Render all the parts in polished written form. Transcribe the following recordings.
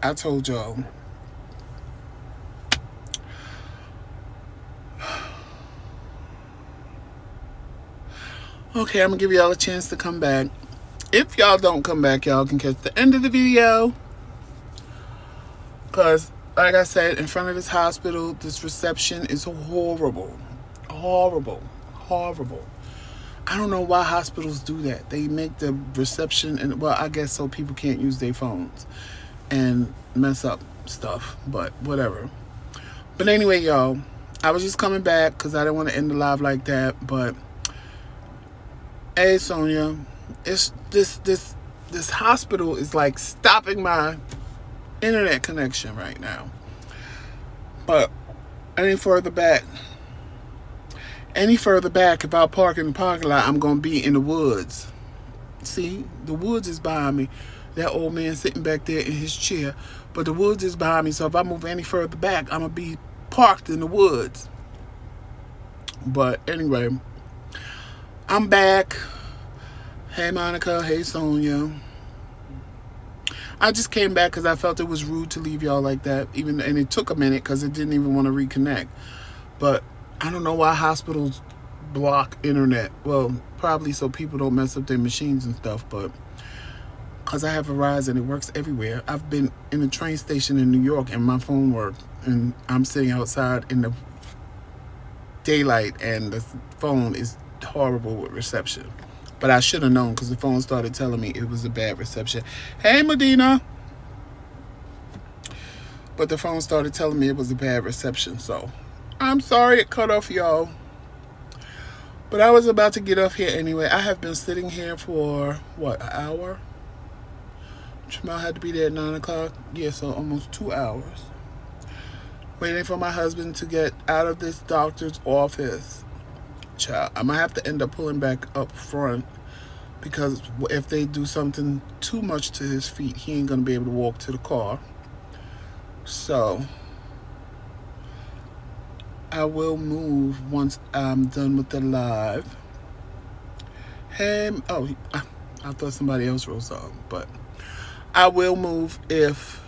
I told y'all. Okay, I'm gonna give y'all a chance to come back. If y'all don't come back, y'all can catch the end of the video. Because, like I said, in front of this hospital, this reception is horrible. Horrible. Horrible. I don't know why hospitals do that. They make the reception, and well, I guess so people can't use their phones and mess up stuff, but whatever. But anyway, y'all, I was just coming back because I didn't want to end the live like that. But hey, Sonia, it's this hospital is like stopping my internet connection right now. But any further back, if I park in the parking lot, I'm gonna be in the woods. See, the woods is behind me. That old man sitting back there in his chair, but the woods is behind me. So if I move any further back, I'm gonna be parked in the woods. But anyway, I'm back. Hey Monica, hey Sonia. I just came back because I felt it was rude to leave y'all like that. And it took a minute because it didn't even want to reconnect. But I don't know why hospitals block internet. Well, probably so people don't mess up their machines and stuff. But because I have Verizon, it works everywhere. I've been in a train station in New York and my phone worked. And I'm sitting outside in the daylight and the phone is horrible with reception. But I should have known because the phone started telling me it was a bad reception. Hey, Medina. But the phone started telling me it was a bad reception. So I'm sorry it cut off, y'all. But I was about to get off here anyway. I have been sitting here for, what, an hour? Jamal had to be there at 9 o'clock. Yeah, so almost 2 hours. Waiting for my husband to get out of this doctor's office. Child, I might have to end up pulling back up front because if they do something too much to his feet, he ain't gonna be able to walk to the car. So I will move once I'm done with the live. Hey, oh, I thought somebody else rose up, but I will move if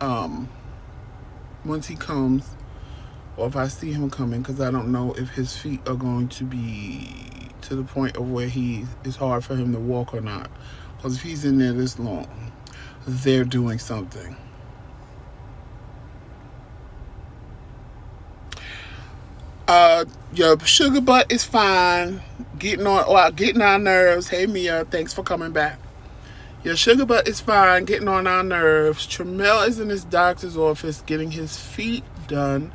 once he comes. Or if I see him coming, because I don't know if his feet are going to be to the point of where it's hard for him to walk or not. Because if he's in there this long, they're doing something. Your sugar butt is fine. Getting our nerves. Hey Mia, thanks for coming back. Your sugar butt is fine, getting on our nerves. Tramel is in his doctor's office getting his feet done.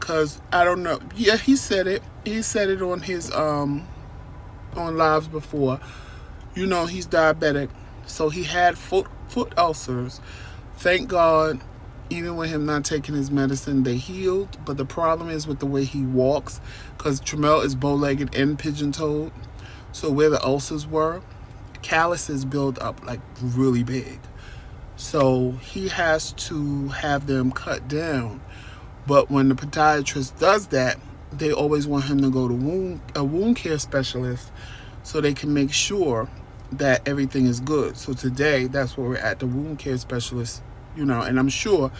Cause I don't know. Yeah, he said it. He said it on his on lives before. You know he's diabetic, so he had foot ulcers. Thank God, even with him not taking his medicine, they healed. But the problem is with the way he walks, cause Tramel is bow-legged and pigeon-toed. So where the ulcers were, calluses build up like really big. So he has to have them cut down. But when the podiatrist does that, they always want him to go to a wound care specialist so they can make sure that everything is good. So today, that's where we're at, the wound care specialist, and I'm sure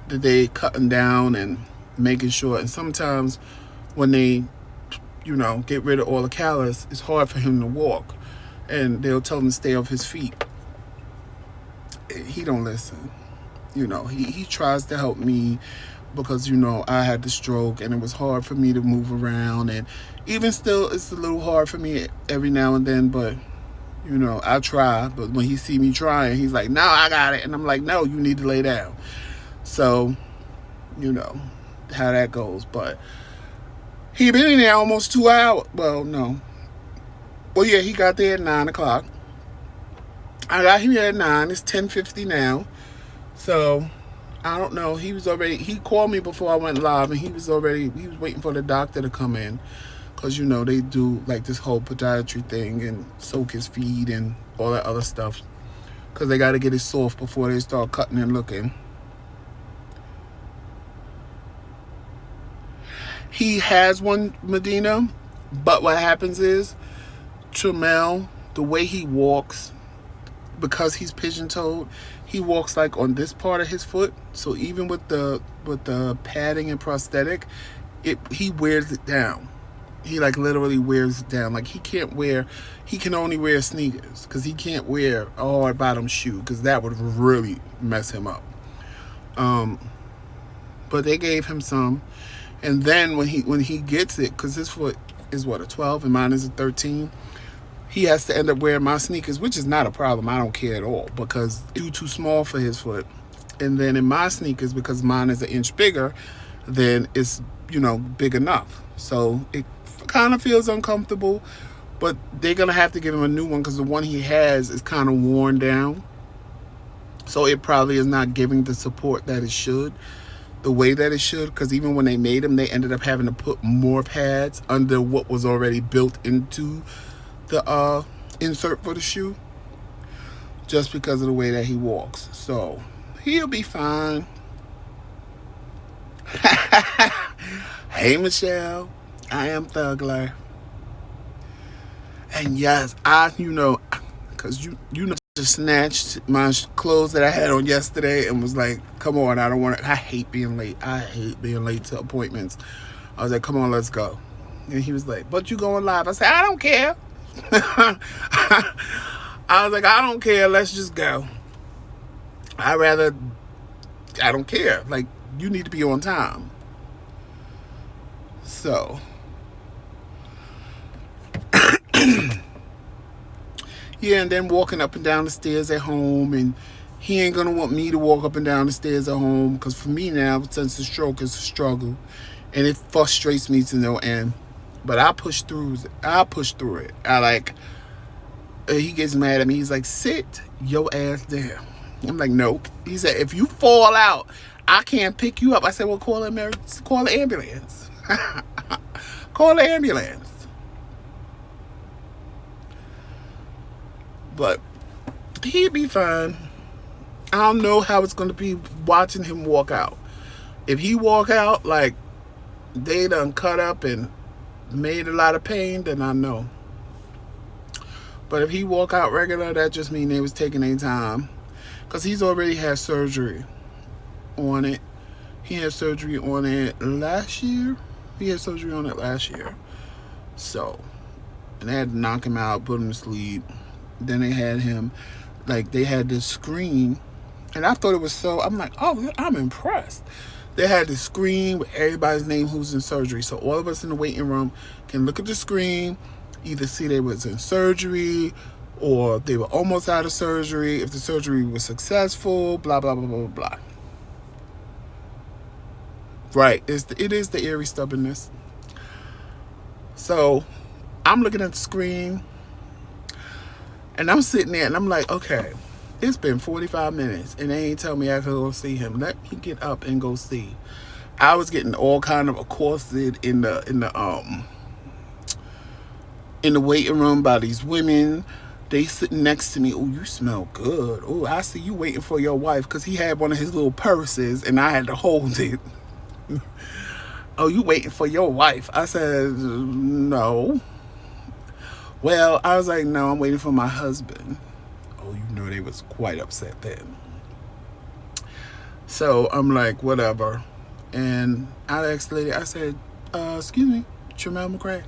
that they cutting down and making sure. And sometimes when they, get rid of all the callus, it's hard for him to walk. And they'll tell him to stay off his feet. He don't listen. He tries to help me because, I had the stroke and it was hard for me to move around. And even still, it's a little hard for me every now and then. But, I try. But when he see me trying, he's like, no, I got it. And I'm like, no, you need to lay down. So, how that goes. But he been in there almost 2 hours. Well, no. Well, yeah, he got there at 9 o'clock. I got here at 9. It's 10:50 now. So I don't know. He called me before I went live and he was waiting for the doctor to come in. Because, they do like this whole podiatry thing and soak his feet and all that other stuff. Because they got to get it soft before they start cutting and looking. He has one, Medina. But what happens is, Tramel, the way he walks, because he's pigeon-toed, he walks like on this part of his foot. So even with the padding and prosthetic, he wears it down. He like literally wears it down. Like he can only wear sneakers because he can't wear a hard bottom shoe because that would really mess him up. But they gave him some, and then when he gets it, because his foot is what, a 12 and mine is a 13, he has to end up wearing my sneakers, which is not a problem. I don't care at all because it's too small for his foot. And then in my sneakers, because mine is an inch bigger, then it's, big enough. So it kind of feels uncomfortable, but they're going to have to give him a new one because the one he has is kind of worn down. So it probably is not giving the support that it should, the way that it should, because even when they made him, they ended up having to put more pads under what was already built into the insert for the shoe, just because of the way that he walks. So he'll be fine. Hey Michelle, I am Thugler, and yes, because just snatched my clothes that I had on yesterday and was like, come on, I don't want to. I hate being late. I hate being late to appointments. I was like, come on, let's go. And he was like, but you going live? I said, I don't care. I was like, I don't care, let's just go. I don't care. Like, you need to be on time. So yeah, and then walking up and down the stairs at home, and he ain't gonna want me to walk up and down the stairs at home, because for me now, since the stroke is a struggle, and it frustrates me to no end. But I push through it. He gets mad at me. He's like, sit your ass down. I'm like, nope. He said, if you fall out, I can't pick you up. I said, well, call the ambulance. Call the ambulance. But he'd be fine. I don't know how it's going to be watching him walk out. If he walk out like they done cut up and made a lot of pain, then I know. But if he walk out regular, that just means they was taking their time, because he's already had surgery on it. He had surgery on it last year. So, and they had to knock him out, put him to sleep. Then they had him, like, they had this screen, and I thought it was so, I'm like, oh, I'm impressed. They had the screen with everybody's name who's in surgery. So all of us in the waiting room can look at the screen, either see they was in surgery or they were almost out of surgery, if the surgery was successful, blah, blah, blah, blah, blah. Right. It is the eerie stubbornness. So I'm looking at the screen, and I'm sitting there, and I'm like, okay, it's been 45 minutes, and they ain't tell me I could go see him. Let me get up and go see. I was getting all kind of accosted in the waiting room by these women. They sitting next to me. Oh, you smell good. Oh, I see you waiting for your wife, because he had one of his little purses, and I had to hold it. Oh, you waiting for your wife? I said, no. Well, I was like, no, I'm waiting for my husband. Oh, they was quite upset then. So I'm like, whatever. And I asked the lady, I said, excuse me, Tremel McCray.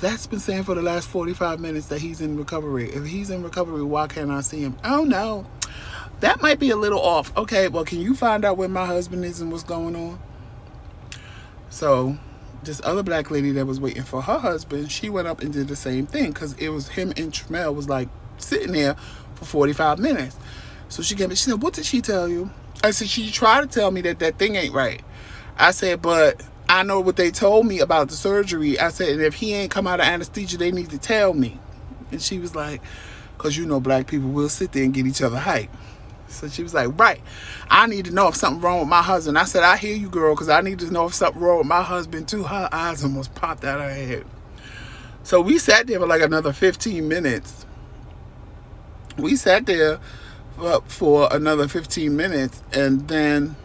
That's been saying for the last 45 minutes that he's in recovery. If he's in recovery, why can't I see him? Oh, no. That might be a little off. Okay, well, can you find out where my husband is and what's going on? So this other black lady that was waiting for her husband, she went up and did the same thing, because it was him and Tremel was like sitting there for 45 minutes. So she came and she said, what did she tell you? I said, she tried to tell me that thing ain't right. I said, but I know what they told me about the surgery. I said, and if he ain't come out of anesthesia, they need to tell me. And she was like, because black people will sit there and get each other hype. So she was like, right, I need to know if something wrong with my husband. I said, I hear you, girl, because I need to know if something wrong with my husband too. Her eyes almost popped out of her head. So we sat there for like another 15 minutes. We sat there for another 15 minutes, and then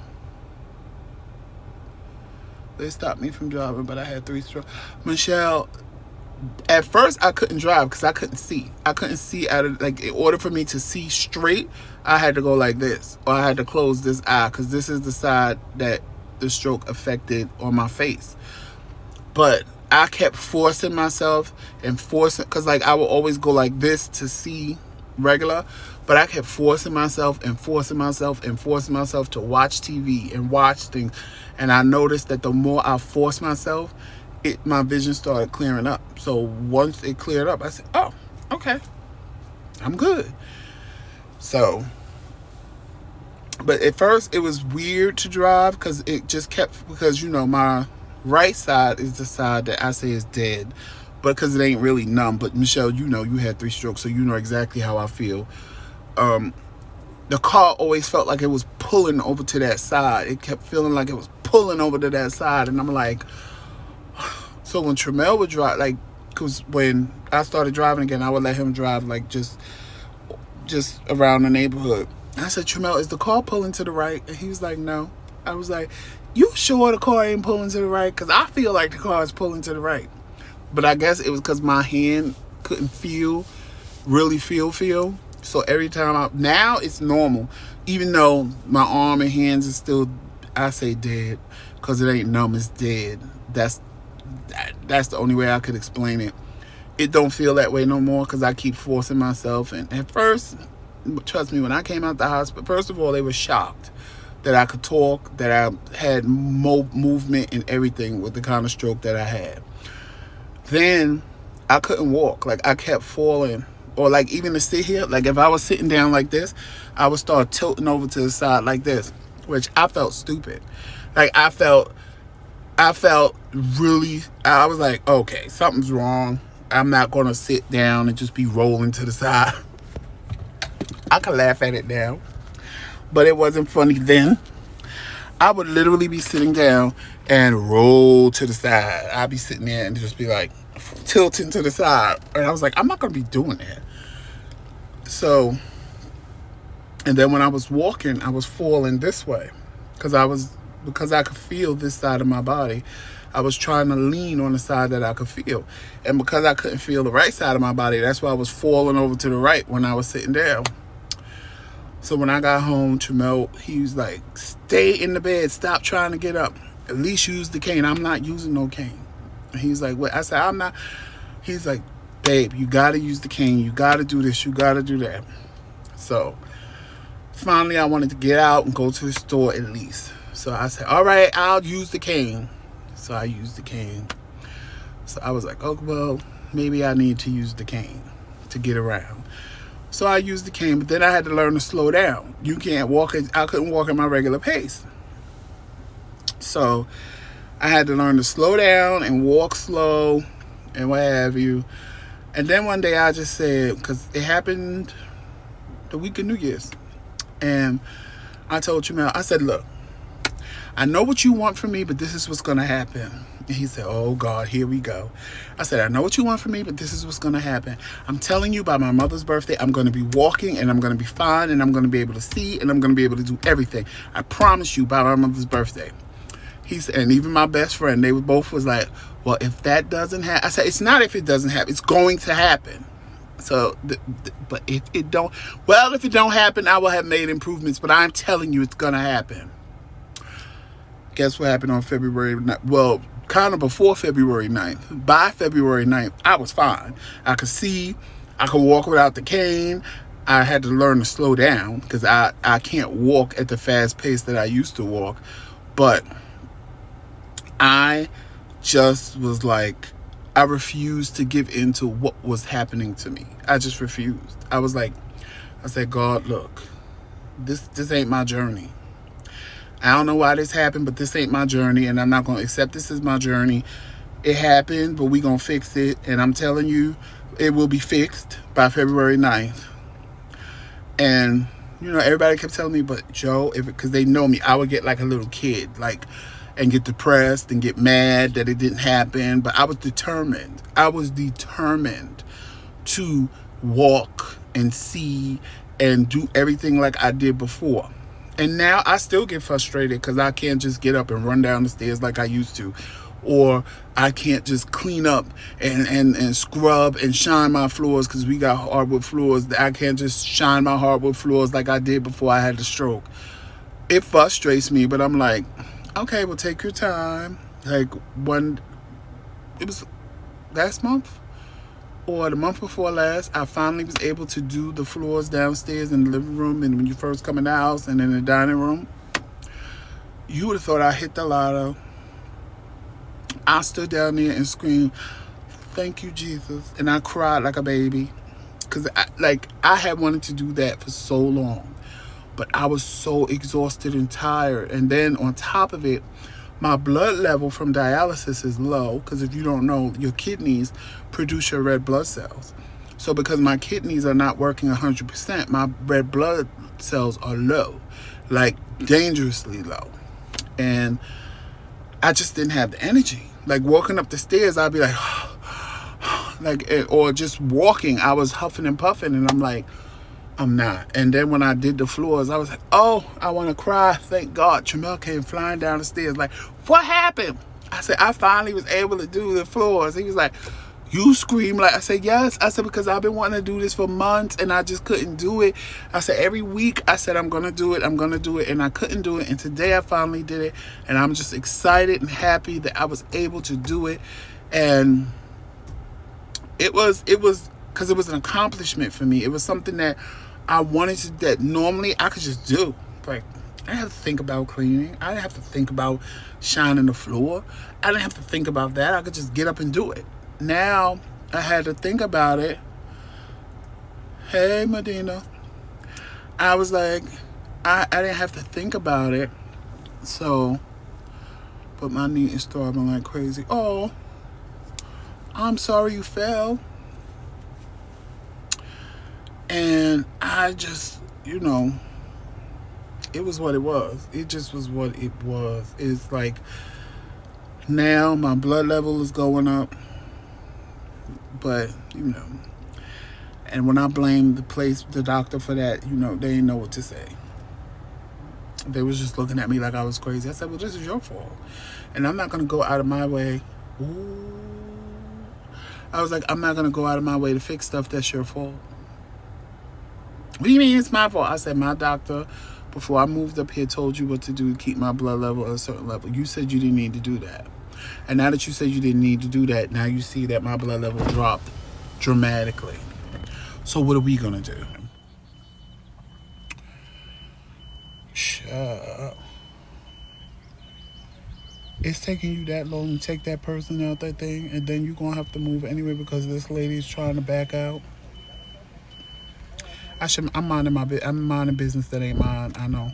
they stopped me from driving, but I had 3 strokes. Michelle, At first I couldn't drive because I couldn't see. I couldn't see out of, like, in order for me to see straight, I had to go like this, or I had to close this eye, because this is the side that the stroke affected on my face. But I kept forcing myself and forcing, because like I would always go like this to see regular, but I kept forcing myself and forcing myself and forcing myself to watch TV and watch things. And I noticed that the more I forced myself, my vision started clearing up. So once it cleared up, I said, oh, okay, I'm good. So, but at first it was weird to drive because it just kept, because, you know, my right side is the side that I say is dead, but because it ain't really numb. But Michelle, you know, you had 3 strokes, so you know exactly how I feel. The car always felt like it was pulling over to that side. It kept feeling like it was pulling over to that side. And I'm like, so when Tremel would drive, like, because when I started driving again, I would let him drive, like, just around the neighborhood. And I said, Tremel, is the car pulling to the right? And he was like, no. I was like, you sure the car ain't pulling to the right? Because I feel like the car is pulling to the right. But I guess it was because my hand couldn't really feel. So every time now it's normal. Even though my arm and hands is still, I say dead, because it ain't numb, it's dead. That's the only way I could explain it. It don't feel that way no more because I keep forcing myself. And at first, trust me, when I came out the hospital, first of all, they were shocked that I could talk, that I had movement and everything with the kind of stroke that I had. Then I couldn't walk. Like, I kept falling. Or like, even to sit here, like if I was sitting down like this, I would start tilting over to the side like this, which I felt stupid. Like, I felt really, I was like, okay, something's wrong. I'm not going to sit down and just be rolling to the side. I could laugh at it now, but it wasn't funny then. I would literally be sitting down and roll to the side. I'd be sitting there and just be like tilting to the side. And I was like, I'm not going to be doing that. So, and then when I was walking, I was falling this way because I could feel this side of my body. I was trying to lean on the side that I could feel. And because I couldn't feel the right side of my body, that's why I was falling over to the right when I was sitting down. So when I got home, Tremel, he was like, stay in the bed. Stop trying to get up. At least use the cane. I'm not using no cane. And he's like, what? I said, I'm not. He's like, babe, you got to use the cane. You got to do this. You got to do that. So finally, I wanted to get out and go to the store at least. So I said, all right, I'll use the cane. So I used the cane. So I was like, oh, well, maybe I need to use the cane to get around. So I used the cane, but then I had to learn to slow down. You can't walk. I couldn't walk at my regular pace. So I had to learn to slow down and walk slow and what have you. And then one day I just said, because it happened the week of New Year's. And I told Tremel, I said, look, I know what you want from me, but this is what's going to happen. And he said, oh, God, here we go. I said, I know what you want from me, but this is what's going to happen. I'm telling you, by my mother's birthday, I'm going to be walking and I'm going to be fine and I'm going to be able to see and I'm going to be able to do everything. I promise you, by my mother's birthday. He said, and even my best friend, they both was like, well, if that doesn't happen, I said, it's not if it doesn't happen, it's going to happen. So, but if it don't happen, I will have made improvements, but I'm telling you, it's going to happen. Guess what happened on February 9th? Well, kind of before February 9th. By February 9th, I was fine. I could see, I could walk without the cane. I had to learn to slow down because I can't walk at the fast pace that I used to walk. But I just was like, I refused to give in to what was happening to me. I just refused. I said, God, look, this ain't my journey. I don't know why this happened, but this ain't my journey, and I'm not going to accept this as my journey. It happened, but we going to fix it, and I'm telling you, it will be fixed by February 9th. And, you know, everybody kept telling me, but Joe, because they know me, I would get like a little kid, like, and get depressed and get mad that it didn't happen. But I was determined. I was determined to walk and see and do everything like I did before. And now I still get frustrated because I can't just get up and run down the stairs like I used to. or I can't just clean up and scrub and shine my floors because we got hardwood floors. I can't just shine my hardwood floors like I did before I had the stroke. It frustrates me, but I'm like, okay, well, take your time. Like, it was last month or the month before last, I finally was able to do the floors downstairs in the living room and when you first come in the house and in the dining room. You would have thought I hit the lotto. I stood down there and screamed, thank you, Jesus. And I cried like a baby. Because I had wanted to do that for so long. But I was so exhausted and tired. And then on top of it, my blood level from dialysis is low. Because if you don't know, your kidneys produce your red blood cells. So because my kidneys are not working 100%, my red blood cells are low. Like dangerously low. And I just didn't have the energy. Like walking up the stairs, I'd be like, or just walking, I was huffing and puffing, and I'm like, I'm not. And then when I did the floors, I was like, oh, I want to cry. Thank God. Tramel came flying down the stairs like, what happened? I said, I finally was able to do the floors. He was like, you scream like, I said, yes. I said, because I've been wanting to do this for months and I just couldn't do it. I said, every week I said, I'm going to do it. I'm going to do it. And I couldn't do it. And today I finally did it. And I'm just excited and happy that I was able to do it. And it was because it was an accomplishment for me. It was something that I wanted to, that normally I could just do. Like, I didn't have to think about cleaning. I didn't have to think about shining the floor. I didn't have to think about that. I could just get up and do it. Now I had to think about it. Hey, Medina. I was like, I didn't have to think about it. So, but my knee is throbbing like crazy. Oh, I'm sorry you fell. And I just, it was what it was. It just was what it was. It's like now my blood level is going up. But, and when I blame the doctor for that, they didn't know what to say. They was just looking at me like I was crazy. I said, well, this is your fault. And I'm not going to go out of my way. Ooh. I was like, I'm not going to go out of my way to fix stuff that's your fault. What do you mean it's my fault? I said, my doctor, before I moved up here, told you what to do to keep my blood level at a certain level. You said you didn't need to do that. And now that you said you didn't need to do that, now you see that my blood level dropped dramatically. So what are we going to do? Shut up. It's taking you that long to take that person out that thing, and then you're going to have to move anyway because this lady's trying to back out. I'm minding business that ain't mine, I know.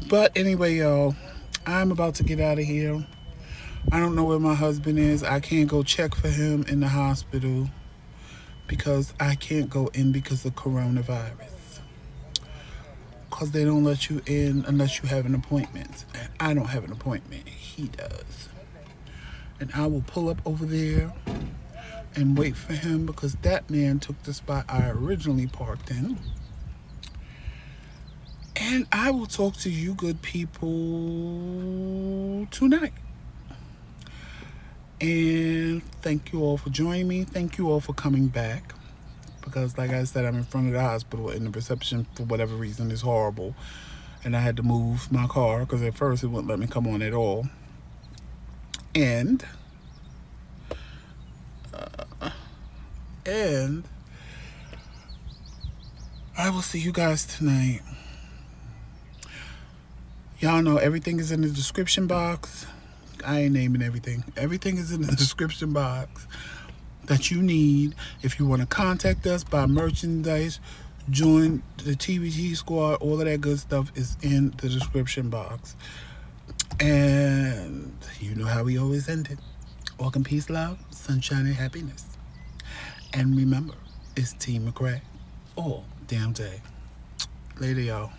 But anyway, y'all, I'm about to get out of here. I don't know where my husband is. I can't go check for him in the hospital because I can't go in because of coronavirus. Because they don't let you in unless you have an appointment. And I don't have an appointment. He does. And I will pull up over there and wait for him because that man took the spot I originally parked in. And I will talk to you good people tonight. And thank you all for joining me. Thank you all for coming back. Because like I said, I'm in front of the hospital and the reception, for whatever reason, is horrible. And I had to move my car because at first it wouldn't let me come on at all. And I will see you guys tonight. Y'all know everything is in the description box. I ain't naming everything. Everything is in the description box that you need. If you want to contact us, buy merchandise, join the TBT squad, all of that good stuff is in the description box. And you know how we always end it. Walk in peace, love, sunshine, and happiness. And remember, it's Team McCray all damn day. Later, y'all.